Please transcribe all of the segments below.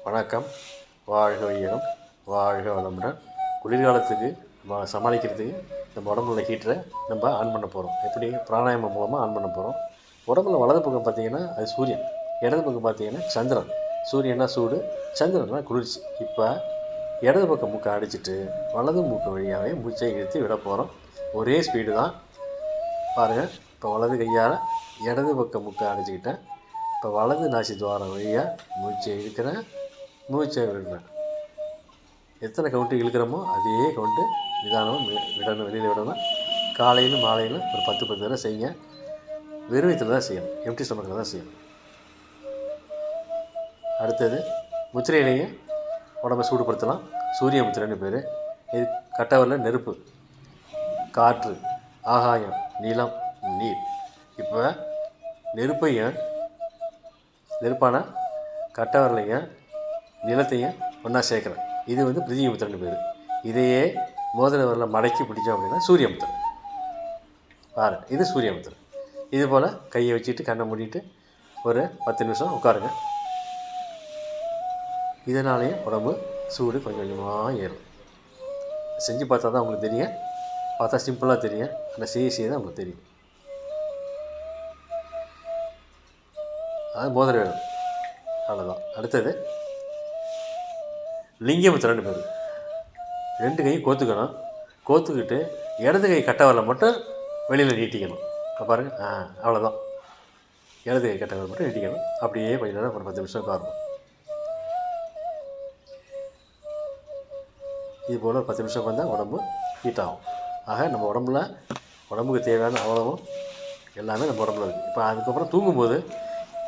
வணக்கம். வாழ்க வையகம், வாழ்க வளமுடன். குளிர்காலத்துக்கு சமாளிக்கிறதுக்கு நம்ம உடம்புல உள்ள ஹீட்டரை நம்ம ஆன் பண்ண போகிறோம். எப்படி? பிராணாயாமம் மூலமாக ஆன் பண்ண போகிறோம். உடம்புல வலது பக்கம் பார்த்திங்கன்னா அது சூரியன், இடது பக்கம் பார்த்திங்கன்னா சந்திரன். சூரியனா சூடு, சந்திரனா குளிர்ச்சி. இப்போ இடது பக்கம் மூக்கை அடிச்சுட்டு வலது மூக்கு வழியாகவே மூச்சை இழுத்து விட போகிறோம். ஒரே ஸ்பீடு தான் பாருங்கள். இப்போ வலது கையால் இடது பக்கம் மூக்கை அடிச்சுக்கிட்டேன். இப்போ வலது நாசி துவாரம் வழியாக மூச்சை இழுக்கிறேன், மூச்சை விடுறேன். எத்தனை கவுண்ட்டு இழுக்கிறோமோ அதே கவுண்ட்டு நிதானமாக விடணும், வெளியில் விடணும். காலையிலும் மாலையிலும் ஒரு 10 தடவை செய்யுங்க. வெறுவயத்தில் தான் செய்யணும், எம்டி ஸ்டொமக்கில் தான் செய்யணும். அடுத்தது முத்திரையிலேயே உடம்பை சூடுபடுத்தலாம். சூரிய முத்திரைன்னு பேர். இது கட்டவரில் நெருப்பு, காற்று, ஆகாயம், நிலம், நீர். இப்போ நெருப்பான கட்டவரலையும் நிலத்தையும் ஒன்றா சேர்க்குறேன். இது பிரிதிவி முத்திரைன்னு பேர். இதையே மோதிர விரலில் மடக்கி பிடிச்சோம் அப்படின்னா சூரிய முத்திரை. பாருங்க, இது சூரிய முத்திரை. இது போல் கையை வச்சுட்டு கண்ணை மூடிட்டு ஒரு 10 நிமிஷம் உட்காருங்க. இதனாலேயும் உடம்பு சூடு கொஞ்சம் கொஞ்சமாக ஏறும். செஞ்சு பார்த்தா தான் உங்களுக்கு தெரியும். பார்த்தா சிம்பிளாக தெரியும், ஆனால் செய்ய தான் உங்களுக்கு தெரியும். அது மோதிர விரல், அவ்வளோதான். அடுத்தது லிங்க முத்திரைன்னு பேர். 2 கையும் கோத்துக்கணும். கோத்துக்கிட்டு இடது கை கட்டவரில் மட்டும் வெளியில் நீட்டிக்கணும். பாருங்கள், அவ்வளோதான். இடது கை கட்டவரில் மட்டும் நீட்டிக்கணும். அப்படியே கொஞ்சம் நேரம் ஒரு 10 நிமிஷம் உட்காரணும். இது போல் 10 நிமிஷம் வந்தால் உடம்பு ஹீட் ஆகும். ஆக நம்ம உடம்புக்கு தேவையான அவ்வளவும் எல்லாமே நம்ம உடம்புல இருக்குது. இப்போ அதுக்கப்புறம் தூங்கும்போது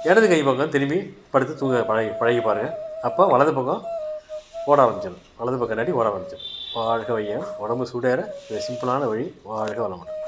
இடது கை பக்கம் திரும்பி படுத்து தூங்க பழகி பாருங்கள். அப்போ வலது பக்கம் ஓட ஆரம்பிச்சிடும், வலது பக்கம் நாட்டி ஓட ஆரம்பிச்சிடும். வாழ்க வையம். உடம்பு சூடேற இது சிம்பிளான வழி. வாழ்க வளமுடன்.